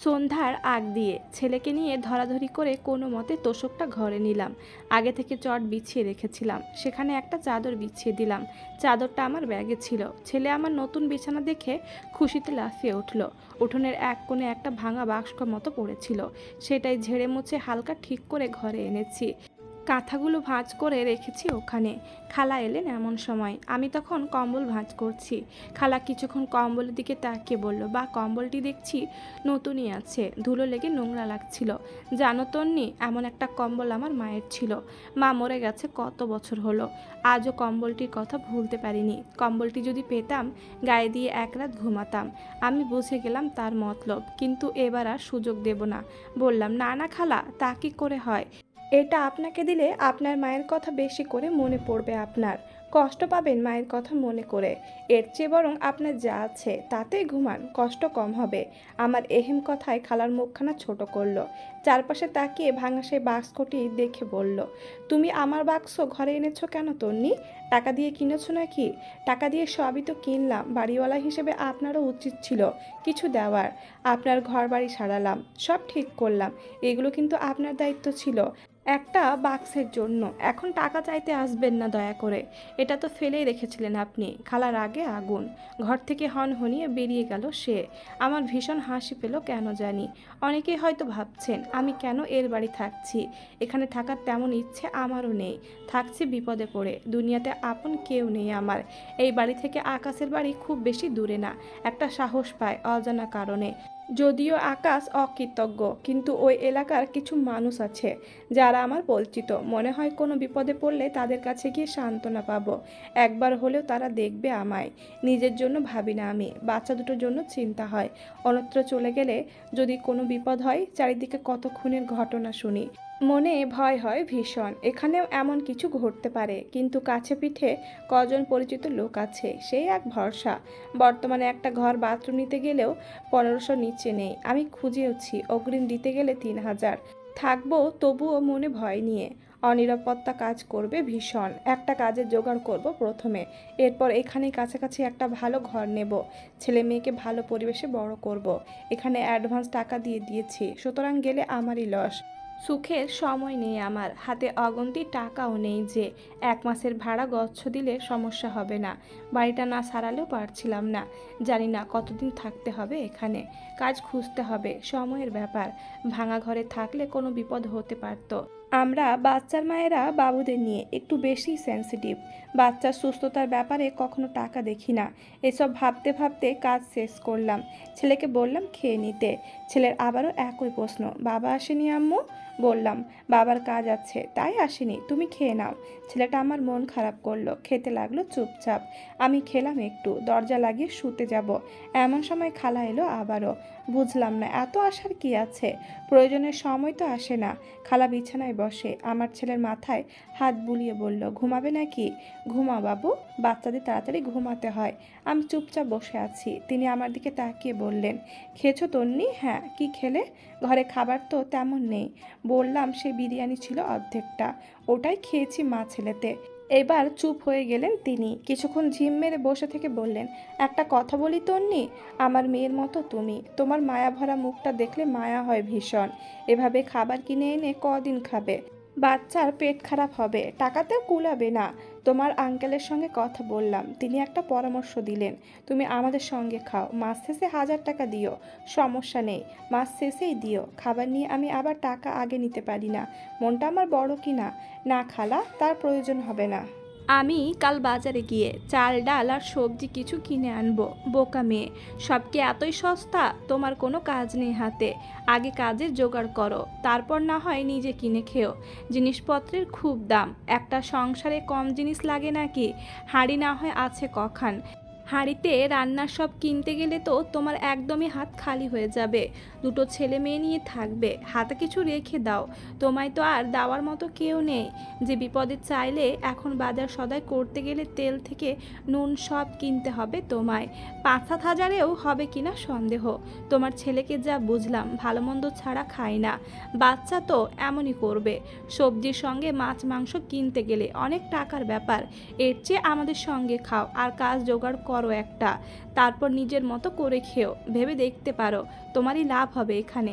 সন্ধ্যার আগ দিয়ে ছেলেকে নিয়ে ধরাধরি করে কোনো মতে তোশকটা ঘরে নিলাম। আগে থেকে চট বিছিয়ে রেখেছিলাম, সেখানে একটা চাদর বিছিয়ে দিলাম। চাদরটা আমার ব্যাগে ছিল। ছেলে আমার নতুন বিছানা দেখে খুশিতে লাফিয়ে উঠল। উঠোনের এক কোণে একটা ভাঙা বাক্স মতো পড়েছিল, সেটাই ঝেড়ে মুছে হালকা ঠিক করে ঘরে এনেছি। কাঁথাগুলো ভাঁজ করে রেখেছি ওখানে। খালা এলেন এমন সময়। আমি তখন কম্বল ভাঁজ করছি। খালা কিছুক্ষণ কম্বলের দিকে তাকিয়ে বলল, বা কম্বলটি দেখছি নতুনই আছে, ধুলো লেগে নোংরা লাগছিল। জানো তন্নি, এমন একটা কম্বল আমার মায়ের ছিল। মা মরে গেছে কত বছর হলো, আজও কম্বলটির কথা ভুলতে পারিনি। কম্বলটি যদি পেতাম, গায়ে দিয়ে এক রাত ঘুমাতাম। আমি বুঝে গেলাম তার মতলব, কিন্তু এবার আর সুযোগ দেব না। বললাম, না না খালা, তা কি করে হয়? এটা আপনাকে দিলে আপনার মায়ের কথা বেশি করে মনে পড়বে, আপনার কষ্ট পাবেন মায়ের কথা মনে করে। এর চেয়ে বরং আপনার যা আছে তাতেই ঘুমান, কষ্ট কম হবে। আমার এহেম কথায় খালার মুখখানা ছোট করলো। চারপাশে তাকিয়ে ভাঙা সেই বাক্সটি দেখে বলল, তুমি আমার বাক্স ঘরে এনেছো কেন তন্নি? টাকা দিয়ে কিনেছো নাকি? টাকা দিয়ে সবই তো কিনলাম, বাড়িওয়ালা হিসেবে আপনারও উচিত ছিল কিছু দেওয়ার। আপনার ঘর বাড়ি সারালাম, সব ঠিক করলাম, এগুলো কিন্তু আপনার দায়িত্ব ছিল একটা বাক্সের জন্য। এখন টাকা চাইতে আসবেন না দয়া করে, এটা তো ফেলেই রেখেছিলেন আপনি। খালার আগে আগুন। ঘর থেকে হনহনিয়ে বেরিয়ে গেল সে। আমার ভীষণ হাসি পেল কেন জানি। অনেকেই হয়তো ভাবছেন আমি কেন এর বাড়ি থাকছি। এখানে থাকার তেমন ইচ্ছে আমারও নেই। থাকছি বিপদে পড়ে, দুনিয়াতে আপন কেউ নেই আমার। এই বাড়ি থেকে আকাশের বাড়ি খুব বেশি দূরে না। একটা সাহস পায় অজানা কারণে। যদিও আকাশ অকৃতজ্ঞ, কিন্তু ওই এলাকার কিছু মানুষ আছে যারা আমার পরিচিত। মনে হয় কোনো বিপদে পড়লে তাদের কাছে গিয়ে সান্ত্বনা পাবো। একবার হলেও তারা দেখবে আমায়। নিজের জন্য ভাবি না আমি, বাচ্চা দুটোর জন্য চিন্তা হয়। অন্যত্র চলে গেলে যদি কোনো বিপদ হয়, চারিদিকে কত খুনের ঘটনা শুনি, মনে ভয় হয় ভীষণ। এখানেও এমন কিছু ঘটতে পারে, কিন্তু কাছে পিঠে কজন পরিচিত লোক আছে, সেই এক ভরসা। বর্তমানে একটা ঘর বাথরুম নিতে গেলেও 1500 নিচে নেই। আমি খুঁজেওছি, অগ্রিম দিতে গেলে 3000। থাকবো তবুও মনে ভয় নিয়ে। অনিরাপত্তা কাজ করবে ভীষণ। একটা কাজের জোগাড় করব প্রথমে, এরপর এখানেই কাছাকাছি একটা ভালো ঘর নেব। ছেলে মেয়েকে ভালো পরিবেশে বড় করব। এখানে অ্যাডভান্স টাকা দিয়ে দিয়েছি, সুতরাং গেলে আমারই লস। সুখের সময় নেই আমার হাতে, অগন্তি টাকাও নেই যে 1 মাসের ভাড়া গচ্ছ দিলে সমস্যা হবে না। বাড়িটা না সারালেও পারছিলাম না। জানি না কতদিন থাকতে হবে এখানে। কাজ খুঁজতে হবে, সময়ের ব্যাপার। ভাঙা ঘরে থাকলে কোনো বিপদ হতে পারত। আমরা বাচ্চার মায়েরা বাবুদের নিয়ে একটু বেশি সেন্সিটিভ। বাচ্চার সুস্থতার ব্যাপারে কখনো টাকা দেখি না। এসব ভাবতে ভাবতে কাজ শেষ করলাম। ছেলেকে বললাম খেয়ে নিতে। ছেলের আবারও একই প্রশ্ন, বাবা আসেনি আম্মু? বললাম, বাবার কাজ আছে তাই আসেনি, তুমি খেয়ে নাও। ছেলেটা আমার মন খারাপ করলো, খেতে লাগলো চুপচাপ। আমি খেলাম একটু, দরজা লাগিয়ে শুতে যাব। এমন সময় খালা এলো আবারও। বুঝলাম না এত আসার কি আছে, প্রয়োজনের সময় তো আসে না। খালা বিছানায় বসে আমার ছেলের মাথায় হাত বুলিয়ে বলল, ঘুমাবে নাকি? ঘুমাও বাবু, বাচ্চাদের তাড়াতাড়ি ঘুমাতে হয়। আমি চুপচাপ বসে আছি। তিনি আমার দিকে তাকিয়ে বললেন, খেয়েছো তন্নি? হ্যাঁ। কি খেলে? ঘরে খাবার তো তেমন নেই। বললাম, সে বিরিয়ানি ছিল অর্ধেকটা, ওটাই খেয়েছি মা ছেলেতে। এবার চুপ হয়ে গেলেন তিনি। কিছুক্ষণ ঝিম মেরে বসে থেকে বললেন, একটা কথা বলি তন্নি, আমার মেয়ের মতো তুমি। তোমার মায়া ভরা মুখটা দেখলে মায়া হয় ভীষণ। এভাবে খাবার কিনে এনে কদিন খাবে? বাচ্চার পেট খারাপ হবে, টাকাতেও কুলাবে না। তোমার আঙ্কেলের সঙ্গে কথা বললাম, তিনি একটা পরামর্শ দিলেন, তুমি আমাদের সঙ্গে খাও, মাস শেষে 1000 টাকা দিও, সমস্যা নেই। মাস শেষেই দিও। খাবার নিয়ে আমি আবার টাকা আগে নিতে পারি না। মনটা আমার বড় কি না? না খালা, তার প্রয়োজন হবে না। আমি কাল বাজারে গিয়ে চাল ডাল আর সবজি কিছু কিনে আনবো। বোকা মেয়ে, সব কি এতই সস্তা? তোমার কোনো কাজ নেই হাতে, আগে কাজের জোগাড় করো, তারপর না হয় নিজে কিনে খেও। জিনিসপত্রের খুব দাম, একটা সংসারে কম জিনিস লাগে নাকি? হাঁড়ি না হয় আছে কখান, হাঁড়িতে রান্নার সব কিনতে গেলে তো তোমার একদমই হাত খালি হয়ে যাবে। দুটো ছেলে মেয়ে নিয়ে থাকবে, হাতে কিছু রেখে দাও। তোমায় তো আর দেওয়ার মতো কেউ নেই যে বিপদে চাইলে। এখন বাজার সদাই করতে গেলে তেল থেকে নুন সব কিনতে হবে তোমায়। 5-7 হাজারেও হবে কিনা সন্দেহ। তোমার ছেলেকে যা বুঝলাম, ভালো মন্দ ছাড়া খায় না। বাচ্চা তো এমনই করবে। সবজির সঙ্গে মাছ মাংস কিনতে গেলে অনেক টাকার ব্যাপার। এর চেয়ে আমাদের সঙ্গে খাও আর কাজ জোগাড় করো একটা, তারপর নিজের মতো করে খেও, ভেবে দেখতে পারো তোমারই লাভ হবে এখানে।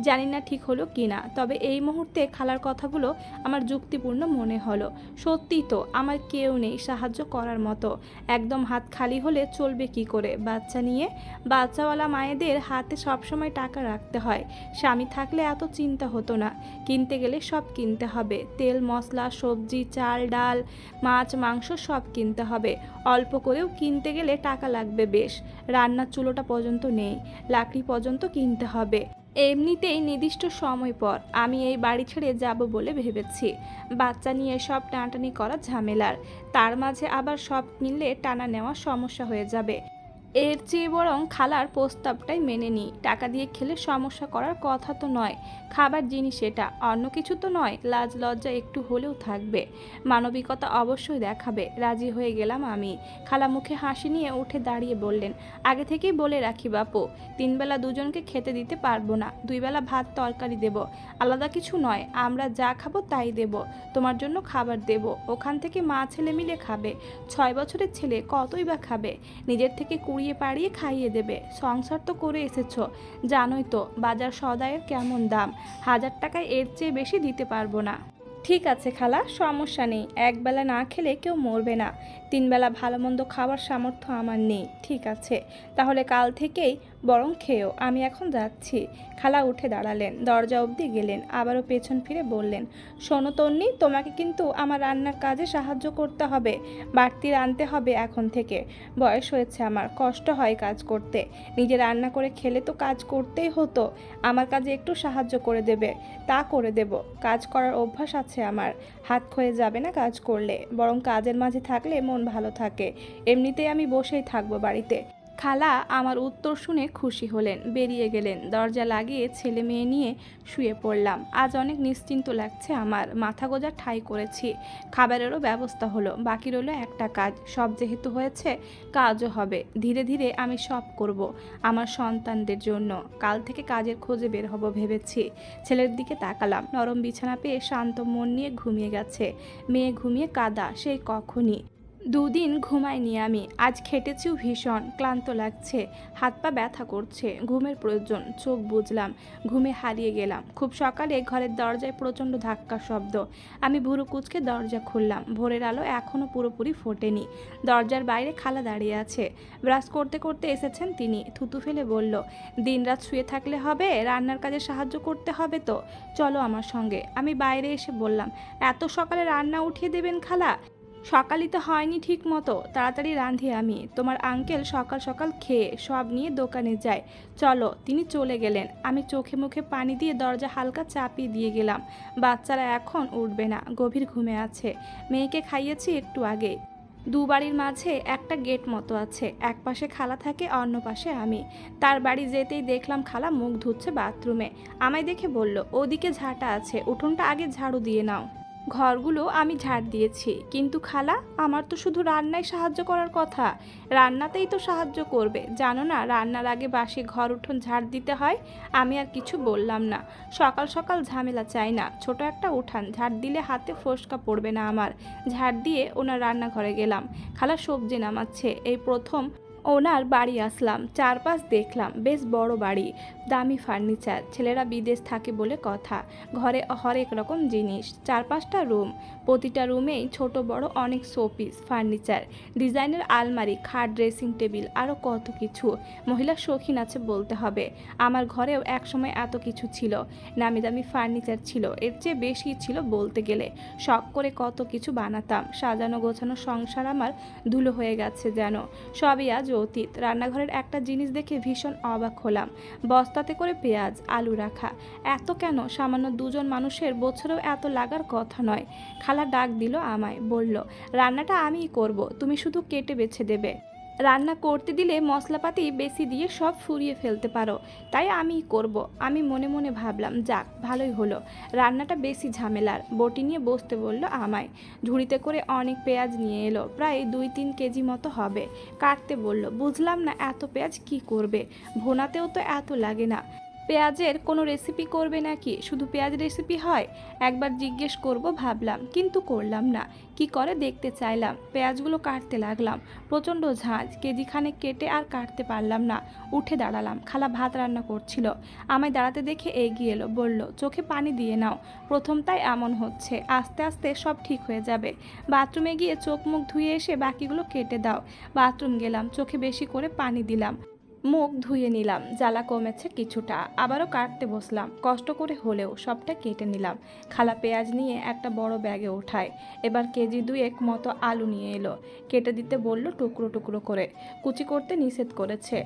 জানি না ঠিক হলো কি না, তবে এই মুহূর্তে খালার কথাগুলো আমার যুক্তিপূর্ণ মনে হলো। সত্যি তো আমার কেউ নেই সাহায্য করার মতো। একদম হাত খালি হলে চলবে কি করে বাচ্চা নিয়ে? বাচ্চাওয়ালা মায়েদের হাতে সবসময় টাকা রাখতে হয়। স্বামী থাকলে এত চিন্তা হতো না। কিনতে গেলে সব কিনতে হবে, তেল মশলা সবজি চাল ডাল মাছ মাংস সব কিনতে হবে। অল্প করেও কিনতে গেলে টাকা লাগবে বেশ। রান্নার চুলোটা পর্যন্ত নেই, লাকড়ি পর্যন্ত কিনতে হবে। এমনিতেই নির্দিষ্ট সময় পর আমি এই বাড়ি ছেড়ে যাব বলে ভেবেছি। বাচ্চা নিয়ে সব টানাটানি করা ঝামেলার, তার মাঝে আবার সব মিললে টানা নেওয়া সমস্যা হয়ে যাবে। এর চেয়ে বরং খালার প্রস্তাবটাই মেনে নিই। টাকা দিয়ে খেলে সমস্যা করার কথা তো নয়, খাবার জিনিস এটা, অন্য কিছু তো নয়। লাজ লজ্জা একটু হলেও থাকবে, মানবিকতা অবশ্যই দেখাবে। রাজি হয়ে গেলাম আমি। খালা মুখে হাসি নিয়ে উঠে দাঁড়িয়ে বললেন, আগে থেকেই বলে রাখি বাপু, 3 বেলা দুজনকে খেতে দিতে পারবো না, 2 বেলা ভাত তরকারি দেব, আলাদা কিছু নয়। আমরা যা খাবো তাই দেব, তোমার জন্য খাবার দেব, ওখান থেকে মা ছেলে মিলে খাবে। 6 বছরের ছেলে কতই বা খাবে, নিজের থেকে কুড়িয়ে পাড়িয়ে খাইয়ে দেবে। সংসার তো করে এসেছো, জানোই তো বাজার সদাইয়ের কেমন দাম। 1000 টাকায় এর চেয়ে বেশি দিতে পারবো না। ঠিক আছে খালা, সমস্যা নেই, একবেলা না খেলে কেউ মরবে না। 3 বেলা ভালো মন্দ খাওয়ার সামর্থ্য আমার নেই। ঠিক আছে, তাহলে কাল থেকেই বরং খেয়েও, আমি এখন যাচ্ছি। খালা উঠে দাঁড়ালেন, দরজা অবধি গেলেন, আবারও পেছন ফিরে বললেন, শোনো তন্নি, তোমাকে কিন্তু আমার রান্নার কাজে সাহায্য করতে হবে। বাড়তি রাঁধতে হবে এখন থেকে। বয়স হয়েছে আমার, কষ্ট হয় কাজ করতে। নিজে রান্না করে খেলে তো কাজ করতেই হতো। আমার কাজে একটু সাহায্য করে দেবে? তা করে দেব, কাজ করার অভ্যাস আছে আমার, হাত ক্ষয়ে যাবে না কাজ করলে। বরং কাজের মাঝে থাকলে মন ভালো থাকে। এমনিতেই আমি বসেই থাকবো বাড়িতে। খালা আমার উত্তর শুনে খুশি হলেন, বেরিয়ে গেলেন। দরজা লাগিয়ে ছেলে মেয়ে নিয়ে শুয়ে পড়লাম। আজ অনেক নিশ্চিন্ত লাগছে আমার, মাথা গোঁজা ঠাঁই করেছি। খাবারেরও ব্যবস্থা হলো, বাকি রইল একটা কাজ। সব যেহেতু হয়েছে, কাজও হবে। ধীরে ধীরে আমি সব করব আমার সন্তানদের জন্য। কাল থেকে কাজের খোঁজে বের হব ভেবেছি। ছেলের দিকে তাকালাম, নরম বিছানা পেয়ে শান্ত মন নিয়ে ঘুমিয়ে গেছে। মেয়ে ঘুমিয়ে কাদা সেই কখনই। 2 দিন ঘুমাইনি আমি, আজ খেটেছিও ভীষণ, ক্লান্ত লাগছে, হাত পা ব্যথা করছে, ঘুমের প্রয়োজন। চোখ বুজলাম, ঘুমে হারিয়ে গেলাম। খুব সকালে ঘরের দরজায় প্রচণ্ড ধাক্কা শব্দ। আমি ভুরু কুঁচকে দরজা খুললাম। ভোরের আলো এখনও পুরোপুরি ফোটেনি। দরজার বাইরে খালা দাঁড়িয়ে আছে, ব্রাশ করতে করতে এসেছেন তিনি। থুতু ফেলে বলল, দিনরাত শুয়ে থাকলে হবে? রান্নার কাজে সাহায্য করতে হবে তো, চলো আমার সঙ্গে। আমি বাইরে এসে বললাম, এত সকালে রান্না উঠিয়ে দেবেন খালা? সকালই তো হয়নি ঠিক মতো, তাড়াতাড়ি রাঁধি আমি। তোমার আঙ্কেল সকাল সকাল খেয়ে সব নিয়ে দোকানে যায়, চলো। তিনি চলে গেলেন। আমি চোখে মুখে পানি দিয়ে দরজা হালকা চাপিয়ে দিয়ে গেলাম। বাচ্চারা এখন উঠবে না, গভীর ঘুমে আছে। মেয়েকে খাইয়েছি একটু আগে। 2 বাড়ির মাঝে একটা গেট মতো আছে, এক পাশে খালা থাকে, অন্য পাশে আমি। তার বাড়ি যেতেই দেখলাম খালা মুখ ধুচ্ছে বাথরুমে। আমায় দেখে বলল, ওদিকে ঝাঁটা আছে, উঠোনটা আগে ঝাড়ু দিয়ে নাও। ঘরগুলো আমি ঝাড় দিয়েছি, কিন্তু খালা, আমার তো শুধু রান্নায় সাহায্য করার কথা। রান্নাতেই তো সাহায্য করবে, জানো না রান্নার আগে বাসি ঘর উঠোন ঝাড় দিতে হয়। আমি আর কিছু বললাম না। সকাল সকাল ঝামেলা চাই না, ছোট একটা উঠান ঝাড় দিলে হাতে ফোসকা পড়বে না আমার। ঝাড় দিয়ে ওনার রান্নাঘরে গেলাম। খালা সবজি নামাচ্ছে। এই প্রথম ওনার বাড়ি আসলাম, চারপাশ দেখলাম, বেশ বড় বাড়ি, দামি ফার্নিচার। ছেলেরা বিদেশ থাকে বলে কথা। ঘরে হরেক রকম জিনিস, 4-5টা রুম, প্রতিটা রুমেই ছোট বড় অনেক শোপিস, ফার্নিচার, ডিজাইনের আলমারি, খাট, ড্রেসিং টেবিল, আরও কত কিছু। মহিলা শৌখিন আছে বলতে হবে। আমার ঘরেও একসময় এত কিছু ছিল, নামি দামি ফার্নিচার ছিল, এর চেয়ে বেশি ছিল বলতে গেলে। শখ করে কত কিছু বানাতাম। সাজানো গোছানো সংসার আমার ধুলো হয়ে গেছে যেন, সবই আজ অতীত। রান্নাঘরের একটা জিনিস দেখে ভীষণ অবাক হলাম, বস্তাতে করে পেঁয়াজ আলু রাখা। এত কেন? সামান্য 2 জন মানুষের বছরেও এত লাগার কথা নয়। খালা ডাক দিল আমায়, বলল, রান্নাটা আমিই করব, তুমি শুধু কেটে বেছে দেবে। রান্না করতে দিলে মশলাপাতি বেশি দিয়ে সব ফুরিয়ে ফেলতে পারো, তাই আমিই করব। আমি মনে মনে ভাবলাম, যাক ভালোই হলো। রান্নাটা বেশি ঝামেলার। বটি নিয়ে বসতে বলল আমায়। ঝুড়িতে করে অনেক পেঁয়াজ নিয়ে এলো, প্রায় 2-3 কেজি মতো হবে। কাটতে বলল। বুঝলাম না এত পেঁয়াজ কি করবে, ভোনাতেও তো এত লাগে না। পেঁয়াজের কোনো রেসিপি করবে নাকি? শুধু পেঁয়াজ রেসিপি হয়? একবার জিজ্ঞেস করব ভাবলাম, কিন্তু করলাম না। কি করে দেখতে চাইলাম। পেঁয়াজগুলো কাটতে লাগলাম। প্রচণ্ড ঝাঁজ, কেজিখানেক কেটে আর কাটতে পারলাম না। উঠে দাঁড়ালাম। খালা ভাত রান্না করছিল। আমায় দাঁড়াতে দেখে এগিয়ে এলো, বলল, চোখে পানি দিয়ে নাও। প্রথম তাই এমন হচ্ছে, আস্তে আস্তে সব ঠিক হয়ে যাবে। বাথরুমে গিয়ে চোখ মুখ ধুয়ে এসে বাকিগুলো কেটে দাও। বাথরুম গেলাম, চোখে বেশি করে পানি দিলাম। মুখ ধুয়ে নিলাম, জ্বালা কমেছে কিছুটা। আবারও কাটতে বসলাম, কষ্ট করে হলেও সবটা কেটে নিলাম। খালা পেঁয়াজ নিয়ে একটা বড় ব্যাগে ওঠায়। এবার কেজি দুয়েক মতো আলু নিয়ে এলো। কেটে দিতে বলল টুকরো টুকরো করে। কুচি করতে নিষেধ করেছে।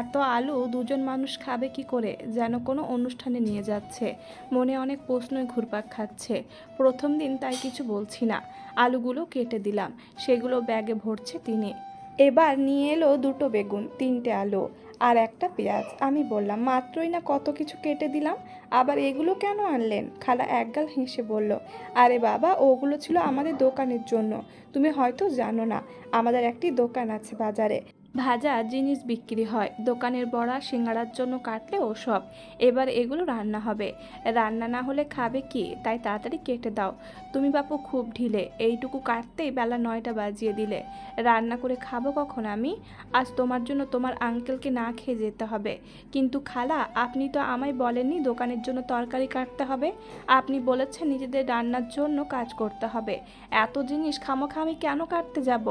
এত আলু দুজন মানুষ খাবে কি করে, যেন কোনো অনুষ্ঠানে নিয়ে যাচ্ছে। মনে অনেক প্রশ্নই ঘুরপাক খাচ্ছে। প্রথম দিন তাই কিছু বলছি না। আলুগুলো কেটে দিলাম, সেগুলো ব্যাগে ভরছে তিনি। এবার নিয়ে এলো দুটো বেগুন, তিনটে আলু আর একটা পেঁয়াজ। আমি বললাম, মাত্রই না কত কিছু কেটে দিলাম, আবার এগুলো কেন আনলেন? খালা একগাল হেসে বলল, আরে বাবা, ওগুলো ছিল আমাদের দোকানের জন্য। তুমি হয়তো জানো না, আমাদের একটি দোকান আছে বাজারে, ভাজা জিনিস বিক্রি হয়। দোকানের বড়া সিঙ্গাড়ার জন্য কাটলে ওসব। এবার এগুলো রান্না হবে। রান্না না হলে খাবে কি? তাই তাড়াতাড়ি কেটে দাও। তুমি বাপু খুব ঢিলে, এইটুকু কাটতেই বেলা 9টা বাজিয়ে দিলে। রান্না করে খাবো কখন আমি? আজ তোমার জন্য তোমার আঙ্কেলকে না খেয়ে যেতে হবে। কিন্তু খালা, আপনি তো আমায় বলেননি দোকানের জন্য তরকারি কাটতে হবে। আপনি বলেছেন নিজেদের রান্নার জন্য কাজ করতে হবে। এত জিনিস খামোখা আমি কেন কাটতে যাব?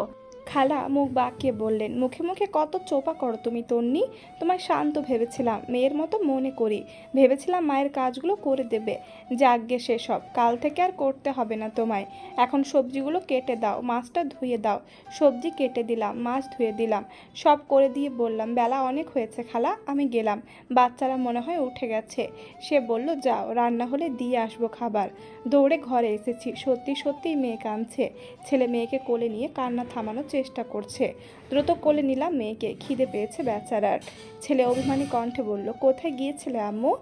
খালা মুখ বাঁকিয়ে বললেন, মুখে মুখে কত চোপা করো তুমি তন্নি। তোমায় শান্ত ভেবেছিলাম, মেয়ের মতো মনে করি। ভেবেছিলাম মায়ের কাজগুলো করে দেবে। যাকগে সেসব, কাল থেকে আর করতে হবে না তোমায়। এখন সবজিগুলো কেটে দাও, মাছটা ধুয়ে দাও। সবজি কেটে দিলাম, মাছ ধুয়ে দিলাম, সব করে দিয়ে বললাম, বেলা অনেক হয়েছে খালা, আমি গেলাম। বাচ্চারা মনে হয় উঠে গেছে। সে বলল, যাও, রান্না হলে দিয়ে আসবো খাবার। দৌড়ে ঘরে এসেছি, সত্যি সত্যিই মেয়ে কাঁদছে। ছেলে মেয়েকে কোলে নিয়ে কান্না থামানোর চেষ্টা করছে। দ্রুত কোলে নিলাম মেয়েকে, খিদে পেয়েছে বেচারার। ছেলে অভিমানী কণ্ঠে বলল, কোথায় গিয়েছিলে আম্মু?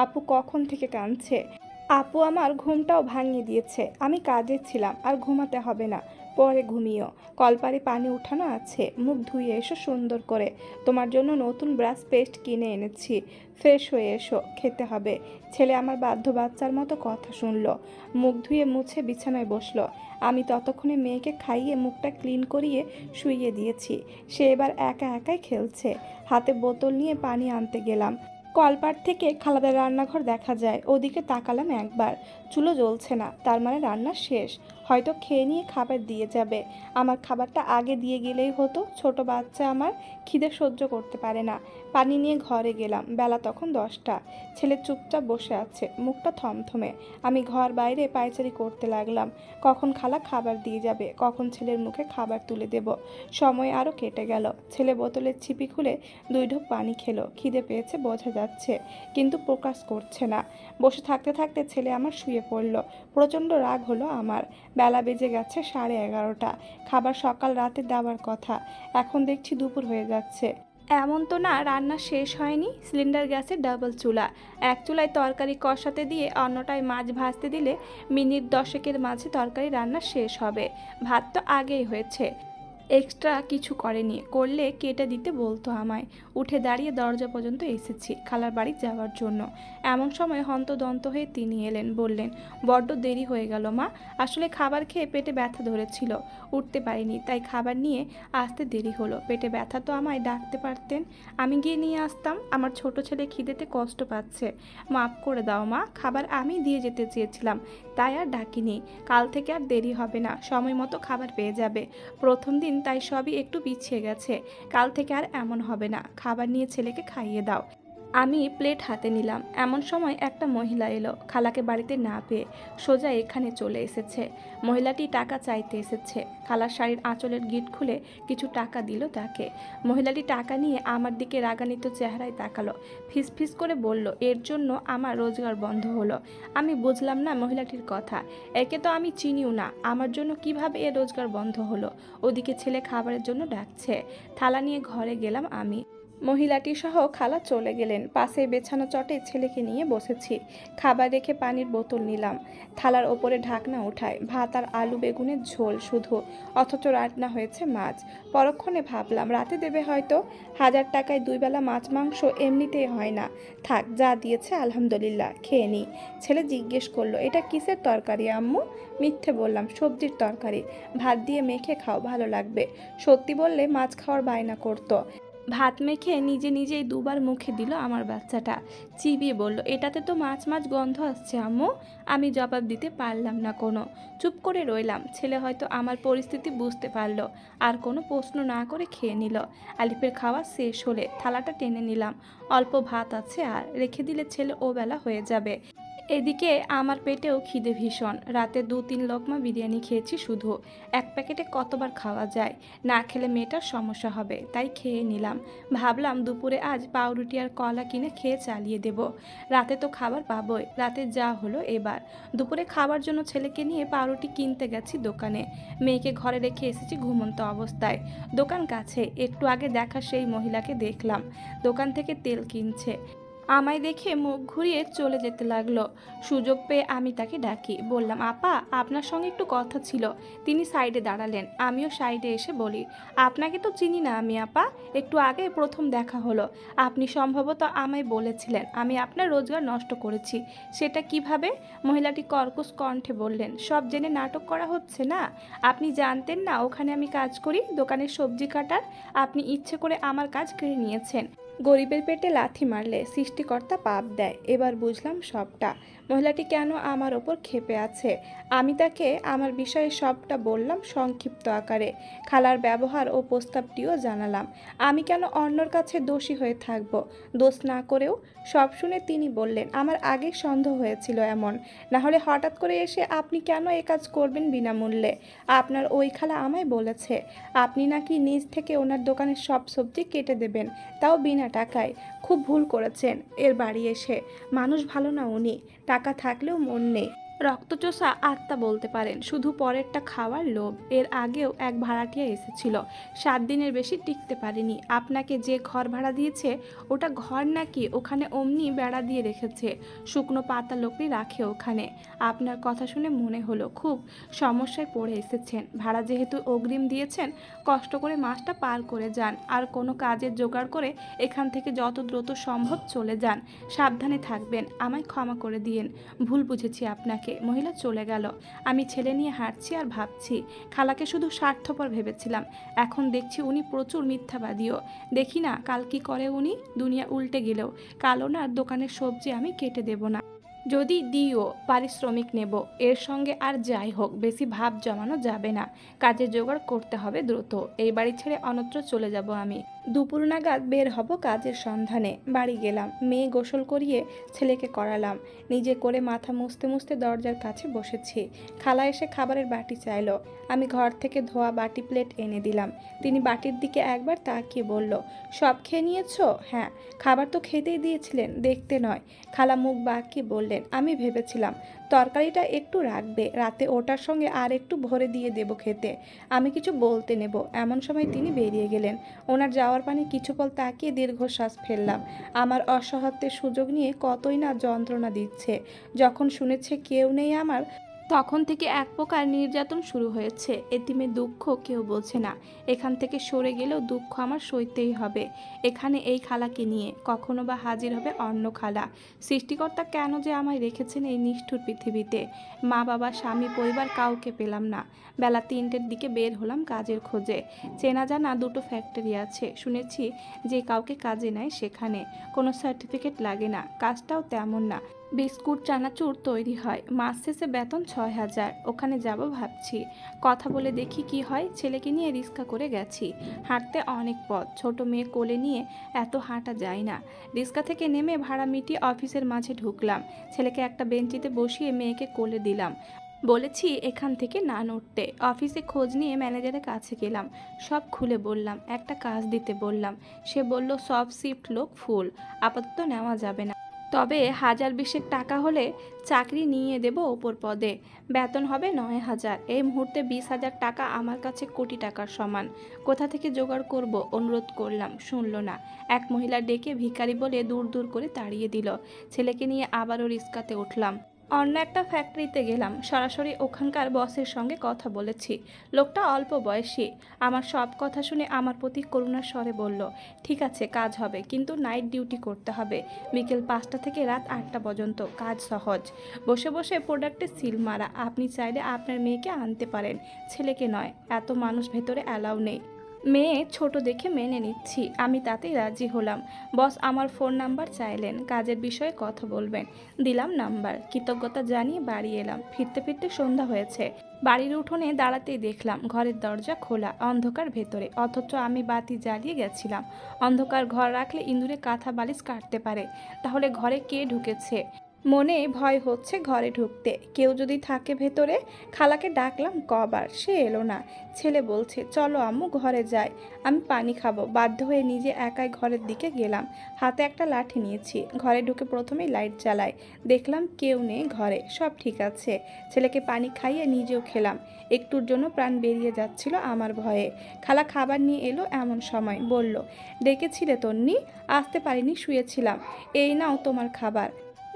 আপু কখন থেকে কাঁদছে। আপু আমার ঘুমটাও ভাঙিয়ে দিয়েছে। আমি কাজে ছিলাম, আর ঘুমাতে হবে না, পরে ঘুমিও। কলপারে পানি উঠানো আছে, মুখ ধুয়ে এসো সুন্দর করে। তোমার জন্য নতুন ব্রাশ পেস্ট কিনে এনেছি। ফ্রেশ হয়ে এসো, খেতে হবে। ছেলে আমার বাধ্য বাচ্চার মতো কথা শুনলো। মুখ ধুয়ে মুছে বিছানায় বসলো। আমি ততক্ষণে মেয়েকে খাইয়ে মুখটা ক্লিন করিয়ে শুইয়ে দিয়েছি। সে এবার একা একাই খেলছে। হাতে বোতল নিয়ে পানি আনতে গেলাম। কলপাট থেকে খালাদের রান্নাঘর দেখা যায়। ওদিকে তাকালাম একবার, চুলো জ্বলছে না, তার মানে রান্না শেষ। হয়তো খেয়ে নিয়ে খাবার দিয়ে যাবে। আমার খাবারটা আগে দিয়ে গেলেই হতো, ছোট বাচ্চা আমার, খিদে সহ্য করতে পারে না। পানি নিয়ে ঘরে গেলাম, বেলা তখন 10টা। ছেলে চুপচাপ বসে আছে, মুখটা থমথমে। আমি ঘর বাইরে পায়চারি করতে লাগলাম। কখন খালা খাবার দিয়ে যাবে, কখন ছেলের মুখে খাবার তুলে দেব। সময় আরও কেটে গেল। ছেলে বোতলের ছিপি খুলে 2 ঢোক পানি খেলো। খিদে পেয়েছে বোঝা যাচ্ছে, কিন্তু প্রকাশ করছে না। বসে থাকতে থাকতে ছেলে আমার শুয়ে পড়ল। প্রচণ্ড রাগ হলো আমার। বেলা বেজে গেছে 11:30। খাবার সকাল রাতে দেওয়ার কথা, এখন দেখছি দুপুর হয়ে যাচ্ছে। এমন তো না রান্না শেষ হয়নি। সিলিন্ডার গ্যাসের ডাবল চুলা। এক চুলায় তরকারি কষাতে দিয়ে অন্যটায় মাছ ভাজতে দিলে মিনিট 10-এর মাঝে তরকারি রান্না শেষ হবে। ভাত তো আগেই হয়েছে, এক্সট্রা কিছু করেনি। করলে কেটে দিতে বলতো আমায়। উঠে দাঁড়িয়ে দরজা পর্যন্ত এসেছি খালার বাড়ি যাওয়ার জন্য। এমন সময় হন্তদন্ত হয়ে তিনি এলেন, বললেন, বড্ড দেরি হয়ে গেল মা। আসলে খাবার খেয়ে পেটে ব্যথা ধরেছিল, উঠতে পারিনি, তাই খাবার নিয়ে আসতে দেরি হলো। পেটে ব্যথা তো আমায় ডাকতে পারতেন, আমি গিয়ে নিয়ে আসতাম। আমার ছোট ছেলে খিদেতে কষ্ট পাচ্ছে, মাফ করে দাও মা। খাবার আমি দিয়ে যেতে চেয়েছিলাম, তাই আর ডাকিনি। কাল থেকে আর দেরি হবে না, সময় মতো খাবার পেয়ে যাবে। প্রথম দিন তাই সবই একটু পিছিয়ে গেছে। কাল থেকে আর এমন হবে না। খাবার নিয়ে ছেলেকে খাইয়ে দাও। আমি প্লেট হাতে নিলাম। এমন সময় একটা মহিলা এলো। খালাকে বাড়িতে না পেয়ে সোজা এখানে চলে এসেছে। মহিলাটি টাকা চাইতে এসেছে। খালার শাড়ির আঁচলের গিট খুলে কিছু টাকা দিল তাকে। মহিলাটি টাকা নিয়ে আমার দিকে রাগান্বিত চেহারায় তাকালো। ফিস ফিস করে বলল, এর জন্য আমার রোজগার বন্ধ হলো। আমি বুঝলাম না মহিলাটির কথা। একে তো আমি চিনিও না, আমার জন্য কিভাবে এর রোজগার বন্ধ হলো? ওদিকে ছেলে খাবারের জন্য ডাকছে। থালা নিয়ে ঘরে গেলাম আমি। মহিলাটি সহ খালা চলে গেলেন। পাশে বেছানো চটে ছেলেকে নিয়ে বসেছি। খাবার রেখে পানির বোতল নিলাম। থালার ওপরে ঢাকনা উঠায়। ভাত আর আলু বেগুনের ঝোল শুধু, অথচ রান্না হয়েছে মাছ। পরক্ষণে ভাবলাম রাতে দেবে হয়তো। 1000 টাকায় 2 বেলা মাছ মাংস এমনিতেই হয় না। থাক, যা দিয়েছে আলহামদুলিল্লাহ, খেয়ে নি। ছেলে জিজ্ঞেস করলো, এটা কিসের তরকারি আম্মু? মিথ্যে বললাম, সবজির তরকারি। ভাত দিয়ে মেখে খাও, ভালো লাগবে। সত্যি বললে মাছ খাওয়ার বায়না করতো। ভাত মেখে নিজে নিজেই 2 বার মুখে দিল আমার বাচ্চাটা। চিবিয়ে বলল, এটাতে তো মাছ মাছ গন্ধ আসছে আম্মু। আমি জবাব দিতে পারলাম না কোনো। চুপ করে রইলাম। ছেলে হয়তো আমার পরিস্থিতি বুঝতে পারলো। আর কোনো প্রশ্ন না করে খেয়ে নিল। আলিফের খাওয়া শেষ হলে থালাটা টেনে নিলাম। অল্প ভাত আছে, আর রেখে দিলে ছেলে ও বেলা হয়ে যাবে। এদিকে আমার পেটেও খিদে ভীষণ। রাতে 2-3 লোকমা বিরিয়ানি খেয়েছি শুধু। এক প্যাকেটে কতবার খাওয়া যায়? না খেলে মেয়েটার সমস্যা হবে, তাই খেয়ে নিলাম। ভাবলাম দুপুরে আজ পাউরুটি আর কলা কিনে খেয়ে চালিয়ে দেব। রাতে তো খাবার পাবোই। রাতে যা হলো এবার। দুপুরে খাবার জন্য ছেলেকে নিয়ে পাউরুটি কিনতে গেছি দোকানে। মেয়েকে ঘরে রেখে এসেছি ঘুমন্ত অবস্থায়। দোকান কাছে। একটু আগে দেখা সেই মহিলাকে দেখলাম দোকান থেকে তেল কিনছে। আমায় দেখে মুখ ঘুরিয়ে চলে যেতে লাগলো। সুযোগ পেয়ে আমি তাকে ডাকি, বললাম, আপা, আপনার সঙ্গে একটু কথা ছিল। তিনি সাইডে দাঁড়ালেন। আমিও সাইডে এসে বলি, আপনাকে তো চিনি না আমি আপা। একটু আগে প্রথম দেখা হলো। আপনি সম্ভবত আমায় বলেছিলেন আমি আপনার রোজগার নষ্ট করেছি। সেটা কিভাবে? মহিলাটি কর্কশ কণ্ঠে বললেন, সব জেনে নাটক করা হচ্ছে না? আপনি জানতেন না ওখানে আমি কাজ করি, দোকানের সবজি কাটার? আপনি ইচ্ছে করে আমার কাজ কেড়ে নিয়েছেন। গরিবের পেটে লাথি মারলে সৃষ্টিকর্তা পাপ দেয়। এবার বুঝলাম সবটা। মহিলাটি কেন আমার ওপর ক্ষেপে আছে। আমি তাকে আমার বিষয়ে সবটা বললাম সংক্ষিপ্ত আকারে। খালার ব্যবহার ও প্রস্তাবটিও জানালাম। আমি কেন অন্যর কাছে দোষী হয়ে থাকব? দোষ না করেও। সব শুনে তিনি বললেন, আমার আগে সন্দেহ হয়েছিল এমন। না হলে হঠাৎ করে এসে আপনি কেন এ কাজ করবেন বিনামূল্যে? আপনার ওই খালা আমায় বলেছে আপনি নাকি নিজ থেকে ওনার দোকানের সব সবজি কেটে দেবেন, তাও বিনা টাকায়। খুব ভুল করেছেন এর বাড়ি এসে। মানুষ ভালো না উনি। টাকা থাকলেও মন নেই। রক্তচোষা আত্মা বলতে পারেন। শুধু পরেরটা খাওয়ার লোভ। এর আগেও এক ভাড়াটিয়া এসেছিল। 7 দিনের বেশি টিকতে পারেনি। আপনাকে যে ঘর ভাড়া দিয়েছে ওটা ঘর নাকি? ওখানে অমনি বেড়া দিয়ে রেখেছে। শুকনো পাতা লকড়ি রাখে ওখানে। আপনার কথা শুনে মনে হলো খুব সমস্যায় পড়ে এসেছেন। ভাড়া যেহেতু অগ্রিম দিয়েছেন, কষ্ট করে মাসটা পার করে যান। আর কোনো কাজের জোগাড় করে এখান থেকে যত দ্রুত সম্ভব চলে যান। সাবধানে থাকবেন। আমায় ক্ষমা করে দিয়েন। ভুল বুঝেছি আপনাকে। মহিলা চলে গেল। আমি ছেলে নিয়ে হাঁটছি আর ভাবছি, খালাকে শুধু স্বার্থপর ভেবেছিলাম। এখন দেখছি উনি প্রচুর মিথ্যাবাদীও। দেখি না কাল কি করে উনি। দুনিয়া উল্টে গেলেও কাল ওনার দোকানের সবজি আমি কেটে দেব না। যদি দিও পারিশ্রমিক নেব। এর সঙ্গে আর যাই হোক বেশি ভাব জমানো যাবে না। কাজের জোগাড় করতে হবে দ্রুত। এই বাড়ি ছেড়ে অন্যত্র চলে যাব আমি। দুপুর নাগাদ বের হব কাজের সন্ধানে। বাড়ি গেলাম। মেয়ে গোসল করিয়ে ছেলেকে করালাম। নিজে করে মাথা মুছতে মুছতে দরজার কাছে বসেছি। খালা এসে খাবারের বাটি চাইলো। আমি ঘর থেকে ধোয়া বাটি প্লেট এনে দিলাম। তিনি বাটির দিকে একবার তাকিয়ে বলল, সব খেয়ে নিয়েছো? হ্যাঁ। খাবার তো খেতেই দিয়েছিলেন, দেখতে নয়। খালা মুখ বাঁকিয়ে বললেন, আমি ভেবেছিলাম তরকারিটা একটু রাখবে, রাতে ওটার সঙ্গে আর একটু ভরে দিয়ে দেবো খেতে। আমি কিছু বলতে নেব এমন সময় তিনি বেরিয়ে গেলেন। ওনার যাওয়ার পানে কিছু পল তাকিয়ে দীর্ঘশ্বাস ফেললাম। আমার অসহায়ত্বের সুযোগ নিয়ে কতই না যন্ত্রণা দিচ্ছে। যখন শুনেছে কেউ নেই আমার, তখন থেকে এক প্রকার নির্যাতন শুরু হয়েছে। এতিমের দুঃখ কেউ বোঝে না। এখান থেকে সরে গেলেও দুঃখ আমার সইতেই হবে। এখানে এই খালাকে নিয়ে কখনো বা হাজির হবে অন্য খালা। সৃষ্টিকর্তা কেন যে আমায় রেখেছেন এই নিষ্ঠুর পৃথিবীতে? মা বাবা স্বামী পরিবার কাউকে পেলাম না। বেলা 3টের দিকে বের হলাম কাজের খোঁজে। চেনা জানা 2টো ফ্যাক্টরি আছে শুনেছি। যে কাউকে কাজে নেয় সেখানে কোনো সার্টিফিকেট লাগে না। কাজটাও তেমন না। বিস্কুট চানাচুর তৈরি হয়। মাস শেষে বেতন 6000। ওখানে যাব ভাবছি। কথা বলে দেখি কি হয়। ছেলেকে নিয়ে রিক্সা করে গেছি। হাঁটতে অনেক পথ। ছোট মেয়ে কোলে নিয়ে এত হাঁটা যায় না। রিক্সা থেকে নেমে ভাড়া মিটিয়ে অফিসের মাঝে ঢুকলাম। ছেলেকে একটা বেঞ্চিতে বসিয়ে মেয়েকে কোলে দিলাম। বলেছি এখান থেকে না নড়তে। অফিসে খোঁজ নিয়ে ম্যানেজারের কাছে গেলাম। সব খুলে বললাম। একটা কাজ দিতে বললাম। সে বলল সব শিফট লোক ফুল, আপাতত নেওয়া যাবে না। তবে 1000 টাকা হলে চাকরি নিয়ে দেব ওপর পদে। বেতন হবে 9,000। এই মুহূর্তে 20,000 টাকা আমার কাছে কোটি টাকার সমান। কোথা থেকে জোগাড় করব? অনুরোধ করলাম, শুনল না। এক মহিলা ডেকে ভিখারি বলে দূর দূর করে তাড়িয়ে দিল। ছেলেকে নিয়ে আবারও রিক্সাতে উঠলাম। অন্য একটা ফ্যাক্টরিতে গেলাম। সরাসরি ওখানকার বসের সঙ্গে কথা বলেছি। লোকটা অল্প বয়সী। আমার সব কথা শুনে আমার প্রতি করুণার স্বরে বলল, ঠিক আছে, কাজ হবে, কিন্তু নাইট ডিউটি করতে হবে। বিকেল 5টা থেকে রাত 8টা পর্যন্ত। কাজ সহজ, বসে বসে প্রোডাক্টে সিল মারা। আপনি চাইলে আপনার মেয়েকে আনতে পারেন, ছেলেকে নয়। এত মানুষ ভেতরে অ্যালাউ নেই। মেয়ে ছোট দেখে মেনে নিচ্ছি। আমি তাতেই রাজি হলাম। বস আমার ফোন নাম্বার চাইলেন, কাজের বিষয়ে কথা বলবেন। দিলাম নাম্বার। কৃতজ্ঞতা জানিয়ে বাড়ি এলাম। ফিরতে ফিরতে সন্ধ্যা হয়েছে। বাড়ির উঠোনে দাঁড়াতেই দেখলাম ঘরের দরজা খোলা, অন্ধকার ভেতরে, অথচ আমি বাতি জ্বালিয়ে গেছিলাম। অন্ধকার ঘর রাখলে ইঁদুরে কাঁথা বালিশ কাটতে পারে। তাহলে ঘরে কে ঢুকেছে? মনে ভয় হচ্ছে ঘরে ঢুকতে। কেউ যদি থাকে ভেতরে। খালাকে ডাকলাম কবার, সে এলো না। ছেলে বলছে, চলো আম্মু ঘরে যাই। আমি পানি খাবো। বাধ্য হয়ে নিজে একাই ঘরের দিকে গেলাম। হাতে একটা লাঠি নিয়েছি। ঘরে ঢুকে প্রথমেই লাইট জ্বালাই। দেখলাম কেউ নেই ঘরে, সব ঠিক আছে। ছেলেকে পানি খাইয়ে নিজেও খেলাম। একটুর জন্য প্রাণ বেরিয়ে যাচ্ছিল আমার ভয়ে। খালা খাবার নিয়ে এলো এমন সময়, বলল, ডেকেছিলে তন্নি? আসতে পারিনি, শুয়েছিলাম। এই নাও তোমার খাবার।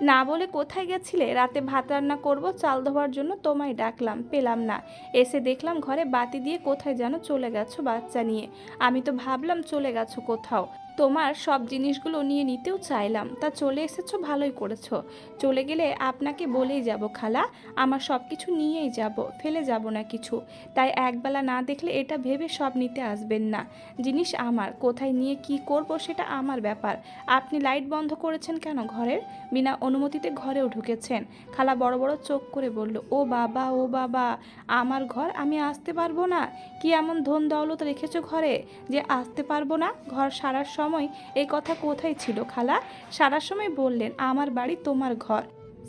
না বলে কোথায় গেছিলে? রাতে ভাত রান্না করব, চাল ধোয়ার জন্য তোমায় ডাকলাম, পেলাম না। এসে দেখলাম ঘরে বাতি দিয়ে কোথায় যেন চলে গেছো বাচ্চা নিয়ে। আমি তো ভাবলাম চলে গেছো কোথাও। তোমার সব জিনিসগুলো নিয়ে নিতেও চাইলাম, তা চলে এসেছো, ভালোই করেছো। চলে গেলে আপনাকে বলেই যাব খালা, আমার সব কিছু নিয়েই যাব, ফেলে যাব না কিছু। তাই একবেলা না দেখলে এটা ভেবে সব নিতে আসবেন না। জিনিস আমার, কোথায় নিয়ে কি করব সেটা আমার ব্যাপার। আপনি লাইট বন্ধ করেছেন কেন ঘরের? বিনা অনুমতিতে ঘরেও ঢুকেছেন। খালা বড় বড় চোখ করে বলল, ও বাবা, ও বাবা, আমার ঘর, আমি আসতে পারবো না? কি এমন ধন দৌলত রেখেছো ঘরে যে আসতে পারবো না? ঘর সারার সময় এই কথা কোথায় ছিল খালা? সারার সময় বললেন আমার বাড়ি, তোমার ঘর।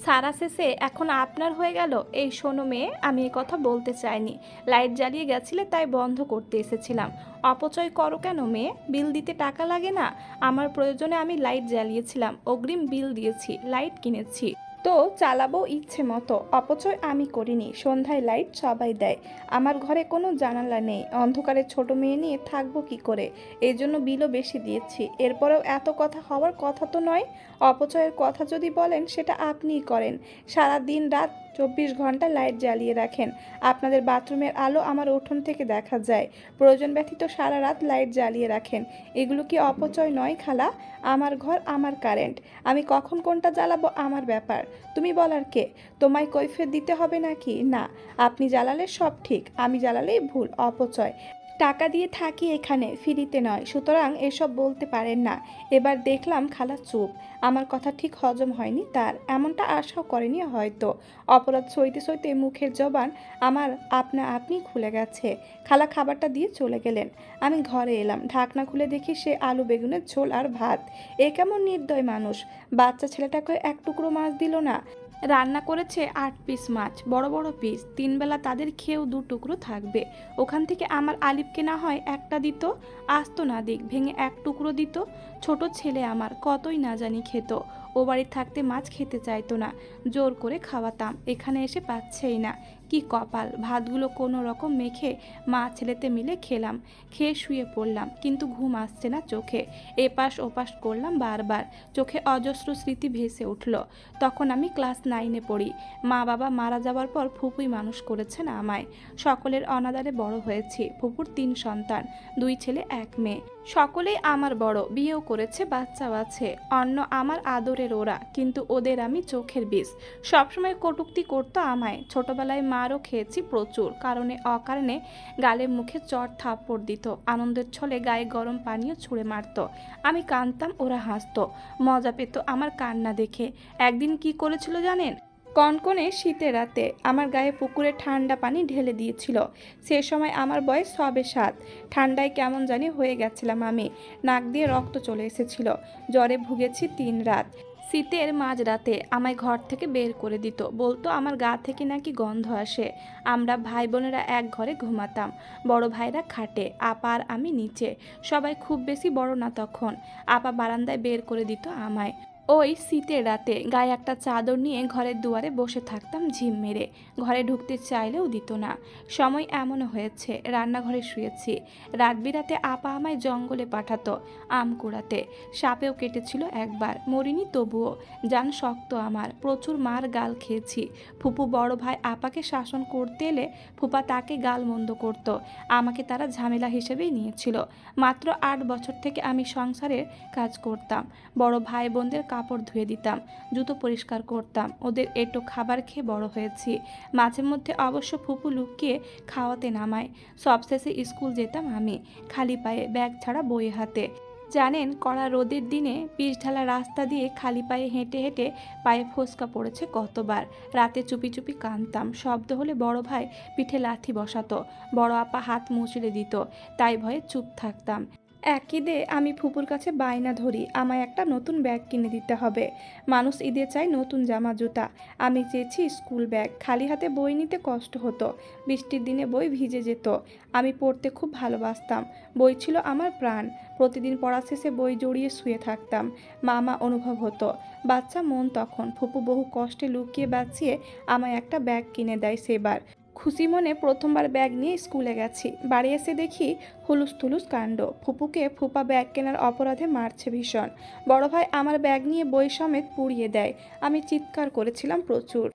সারা শেষে এখন আপনার হয়ে গেল। এই শোনো মেয়ে, আমি এ কথা বলতে চাইনি। লাইট জ্বালিয়ে গেছিলে তাই বন্ধ করতে এসেছিলাম। অপচয় করো কেন মেয়ে? বিল দিতে টাকা লাগে না? আমার প্রয়োজনে আমি লাইট জ্বালিয়েছিলাম, অগ্রিম বিল দিয়েছি, লাইট কিনেছি, তো চালাবো ইচ্ছে মতো। অপচয় আমি করিনি। সন্ধ্যায় লাইট সবাই দেয়। আমার ঘরে কোনো জানালা নেই। অন্ধকারে ছোট মেয়ে নিয়ে থাকবো কি করে? এই জন্য বিলও বেশি দিয়েছি। এরপরেও এত কথা হওয়ার কথা তো নয়। অপচয়ের কথা যদি বলেন সেটা আপনিই করেন। সারা দিন রাত 24 ঘন্টা লাইট জ্বালিয়ে রাখেন। আপনাদের বাথরুমের আলো আমার উঠোন থেকে দেখা যায়। প্রয়োজন ব্যতীত সারা রাত লাইট জ্বালিয়ে রাখেন। এগুলো কি অপচয় নয় খালা? আমার ঘর, আমার কারেন্ট। আমি কখন কোনটা জ্বালাবো আমার ব্যাপার। তুমি বলার কে? তোমায় কৈফিয়ত দিতে হবে নাকি? না, আপনি জ্বালালে সব ঠিক, আমি জ্বালালেই ভুল, অপচয়। টাকা দিয়ে থাকি এখানে, ফ্রিতে নয়, সুতরাং এসব বলতে পারেন না। এবার দেখলাম খালা চুপ। আমার কথা ঠিক হজম হয়নি তার, এমনটা আশাও করেনি হয়তো। অপরাধ সইতে সইতে মুখের জবান আমার আপনি খুলে গেছে। খালা খাবারটা দিয়ে চলে গেলেন। আমি ঘরে এলাম। ঢাকনা খুলে দেখি সে আলু বেগুনের ঝোল আর ভাত। এ কেমন নির্দয় মানুষ! বাচ্চা ছেলেটাকে এক টুকরো মাছ দিল না। রান্না করেছে 8 পিস মাছ, বড় বড় পিস। 3 বেলা তাদের খেয়েও 2 টুকরো থাকবে। ওখান থেকে আমার আলিপকে না হয় একটা দিত। আস্ত না দিক, ভেঙে এক টুকরো দিত। ছোট ছেলে আমার, কতই না জানি খেত। ও বাড়ি থাকতে মাছ খেতে চাইতো না। জোর করে খাওয়াতাম, এখানে এসে পাচ্ছেই না। কি কপাল! ভাতগুলো কোনো রকম মেখে মা ছেলেতে মিলে খেলাম। খেয়ে শুয়ে পড়লাম, কিন্তু ঘুম আসছে না চোখে। এপাশ ওপাশ করলাম বারবার। চোখে অজস্র স্মৃতি ভেসে উঠল। তখন আমি ক্লাস 9-এ পড়ি। মা বাবা মারা যাওয়ার পর ফুপুই মানুষ করেছেন আমায়। সকলের অনাদারে বড় হয়েছি। ফুপুর 3 সন্তান, 2 ছেলে 1 মেয়ে। সকলেই আমার বড়, বিয়েও করেছে, বাচ্চাও আছে। অন্য আমার আদরের ওরা, কিন্তু ওদের আমি চোখের বিষ। সবসময় কটূক্তি করতো আমায়। ছোটবেলায় মারও খেয়েছি প্রচুর, কারণে অকারণে গালে মুখে চড় থাপ্পড় দিত। আনন্দের ছলে গায়ে গরম পানিও ছুঁড়ে মারত। আমি কাঁদতাম, ওরা হাসতো। মজা পেত আমার কান্না দেখে। একদিন কি করেছিল জানেন? কনকনে শীতের রাতে আমার গায়ে পুকুরে ঠান্ডা পানি ঢেলে দিয়েছিল। সে সময় আমার বয়স সবে 7। ঠান্ডায় কেমন জানি হয়ে গেছিলাম আমি। নাক দিয়ে রক্ত চলে এসেছিল। জ্বরে ভুগেছি 3 রাত। শীতের মাঝরাতে আমায় ঘর থেকে বের করে দিত। বলতো আমার গা থেকে নাকি গন্ধ আসে। আমরা ভাই বোনেরা এক ঘরে ঘুমাতাম। বড় ভাইরা খাটে, আপা আর আমি নিচে। সবাই খুব বেশি বড় না তখন। আপা বারান্দায় বের করে দিত আমায়। ওই শীতের রাতে গায়ে একটা চাদর নিয়ে ঘরের দুয়ারে বসে থাকতাম ঝিম মেরে। ঘরে ঢুকতে চাইলেও দিত না। সময় এমনও হয়েছে রান্নাঘরে শুয়েছি, রাত বিরাতে আপা আমায় জঙ্গলে পাঠাতো আম কুড়াতে। সাপেও কেটেছিল একবার, মরিনি তবুও। জান শক্ত আমার, প্রচুর মার গাল খেয়েছি। ফুপু বড় ভাই আপাকে শাসন করতে এলে ফুপা তাকে গাল মন্দ করত। আমাকে তারা ঝামেলা হিসেবেই নিয়েছিল। মাত্র 8 বছর থেকে আমি সংসারের কাজ করতাম। বড় ভাই বোনদের কাপড় ধুয়ে দিতাম, জুতো পরিষ্কার করতাম। ওদের একটু খাবার খেয়ে বড় হয়েছি। মাঝে মধ্যে অবশ্য ফুপু লুকিয়ে খাওয়াতে নামায়। সবশেষে স্কুল যেতাম আমি, খালি পায়ে, ব্যাগ ছাড়া বই হাতে। জানেন, কড়া রোদের দিনে পিচ ঢালা রাস্তা দিয়ে খালি পায়ে হেঁটে হেঁটে পায়ে ফোসকা পড়েছে কতবার। রাতে চুপি চুপি কাঁদতাম। শব্দ হলে বড় ভাই পিঠে লাথি বসাতো, বড় আপা হাত মুচড়ে দিত, তাই ভয়ে চুপ থাকতাম। ঈদে আমি ফুপুর কাছে বায়না ধরি আমায় একটা নতুন ব্যাগ কিনে দিতে হবে। মানুষ ঈদে চায় নতুন জামা জুতা, আমি চেয়েছি স্কুল ব্যাগ। খালি হাতে বই নিতে কষ্ট হতো, বৃষ্টির দিনে বই ভিজে যেত। আমি পড়তে খুব ভালোবাসতাম, বই ছিল আমার প্রাণ। প্রতিদিন পড়া শেষে বই জড়িয়ে শুয়ে থাকতাম। মামা অনুভব হতো, বাচ্চা মন তখন। ফুপু বহু কষ্টে লুকিয়ে বাঁচিয়ে আমায় একটা ব্যাগ কিনে দেয় সেবার। খুশি মনে প্রথমবার ব্যাগ নিয়ে স্কুলে গেছি। বাড়ি এসে দেখি হুলুস থুলুস কাণ্ড। ফুপুকে ফুপা ব্যাগ কেনার অপরাধে মারছে ভীষণ। বড় ভাই আমার ব্যাগ নিয়ে বই সমেত পুড়িয়ে দেয়। আমি চিৎকার করেছিলাম প্রচুর।